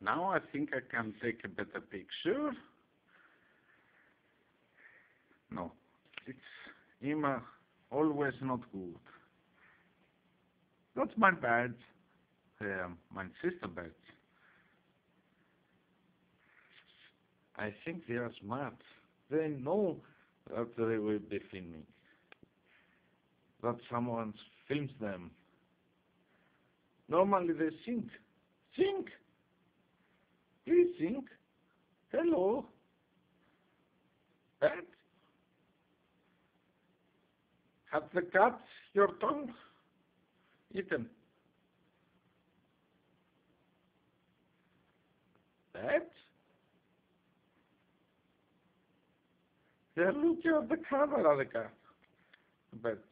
Now I think I can take a better picture. No, it's immer always not good. That's my bad. My sister bad. I think they are smart. They know that they will be filming. That someone films them. Normally they think. Think! Please think. Hello. Pet? Has the cat your tongue eaten? Pet? They're looking at the camera, the cat. But